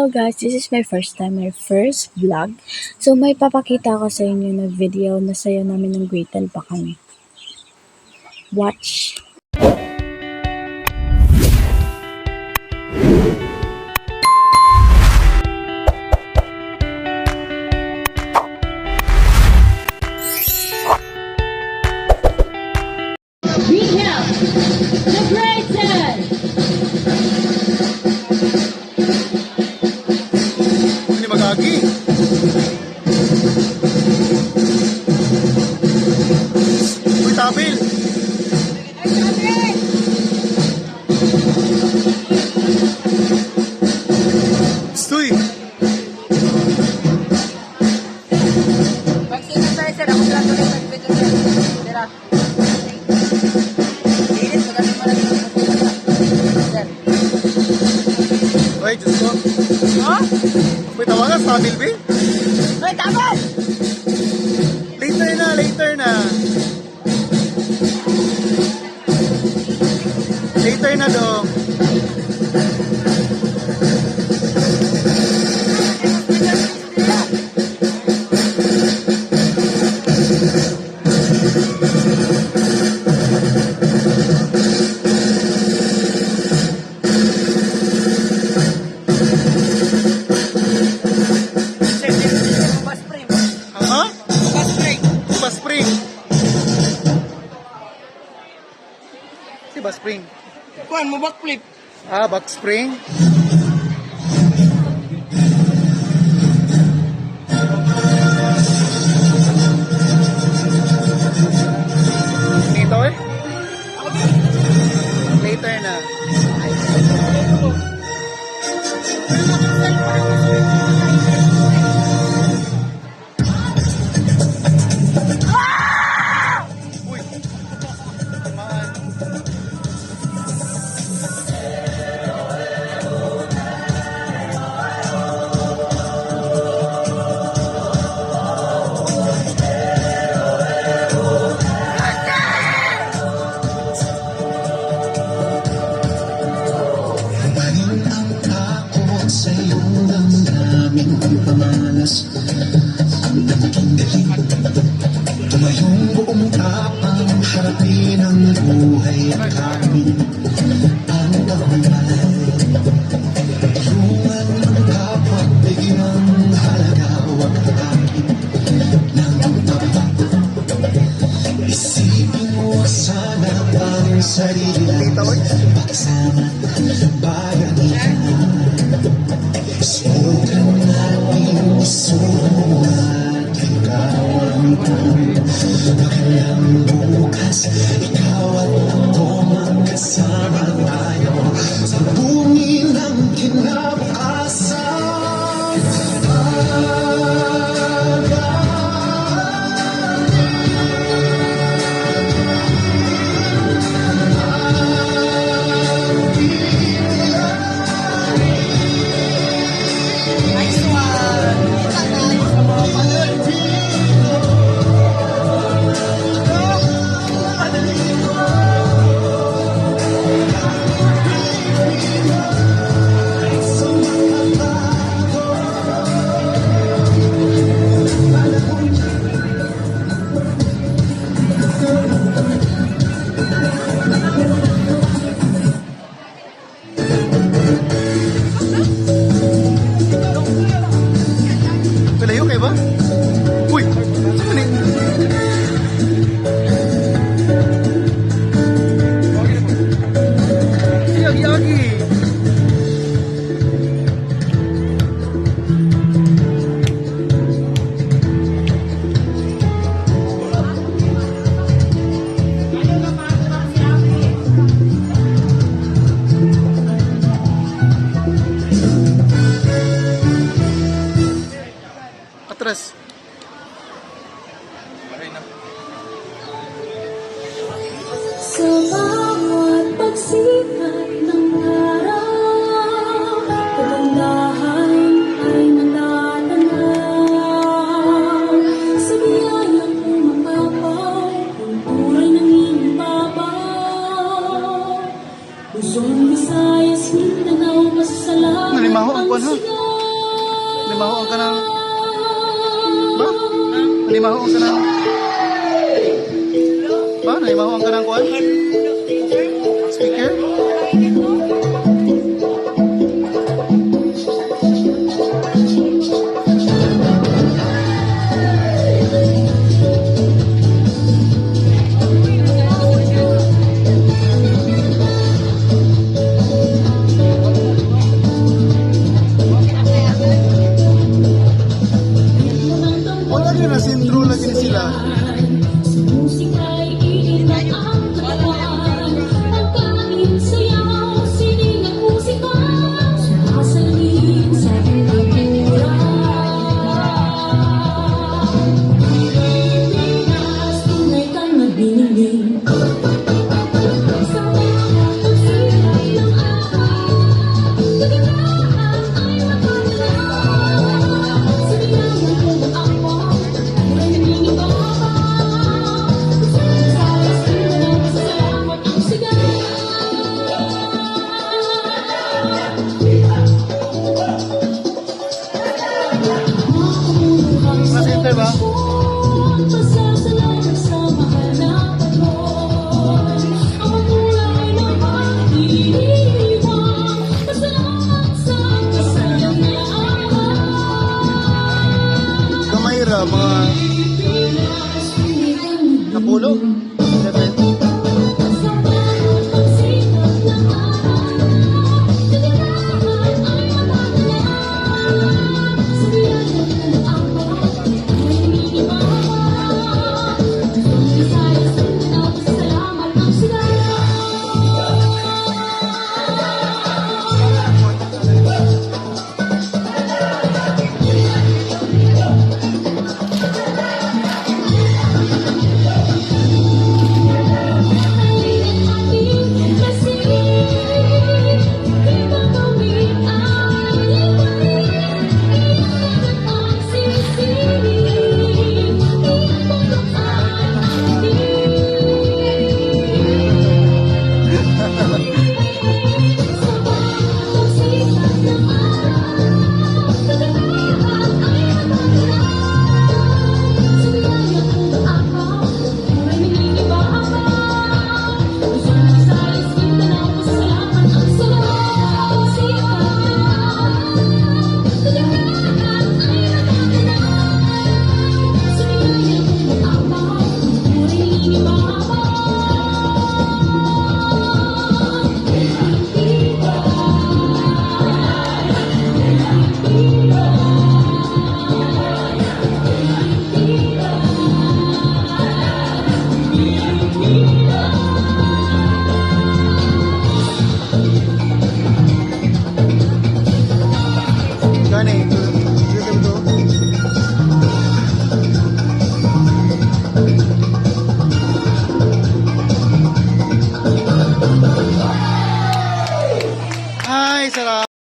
Hello guys, this is my first time, my first vlog. So may papakita ko sa inyo na video na sayo namin ng Gretel pa kami. Watch! Recap! The Gretel! Ini magagi. Uy, tabil. Stoy. Pag-sino tayo sir, ako lang tuloy pag-video sir. Tira. Init, magaling mo lang ito. Sir. Uy, Diyos ko. Ha? Uy, tawagan, stabil, be. Hoy, tapos! Later na, later na. Later na dong. Aha? Ba spring. Si ba spring? Kuhan mo backflip. Ah, back spring. Dito eh. Later na. Uy. Tamaan. Ngayon ang takot sa'yo ng daming pamalas. Ang tangking galing, tumayong buong tapang harapin ang buhay at amin. Ang kahulay, tulungan ang kapwa, bigyang halaga, huwag tayo ng taba. Isipin mo sana ang sarili pagsama bayanihan. Subukan natin isumo at ikaw ang bakalang bukas. Ikaw at ako magkasama tayo sa bungin ng kinabukasan. Nice one! Tayo sa mga panel. Kalayo kayo ba? Uy! Saan ni? Yagi-yagi! Atras. Sa bawat pagsikat ng araw, kagandahan ay natatanaw. Sa biyayang umakapaw, kultura ng ibabaw. Luzon, Visayas, Mindanao, masasalamat Nalimaho ang ang kuwan, ha? sigaw. Nalimahoan ka ng... Ba? Nalimahoan ka ng... Ba? Nalimahoan ka ng kuwan? Speaker? Wala ka na sentro lagi na sila. Musika'y iilan ang katawan. Pagkain, sayaw, sining at musika. Sumasalin sa kultura. Pilipinas, tunay kang nagbinigay. Sa bawat pagsiray ng araw, kagandahan ay napadala. Sa biyanan ko ng ako, ay nangingibabaw. Sa eskwela ng salamat ang sigaw. Na-center ba? Pasasalamat sa mahal na Panginoon. Ang magulay na pag-iiwan. Pasalamat sa kasayang na Kamayra, mga Pilipinas, tunay kang napulog. 7. sa bawat pagsikat ng araw, kagandahan ay mapadala. Sa biyanan ko ng ako, ay nangingibabaw. Luzon, Visayas, Mindanao, pasasalamat ang sigaw. Gani, YouTube to. Ay, sarap.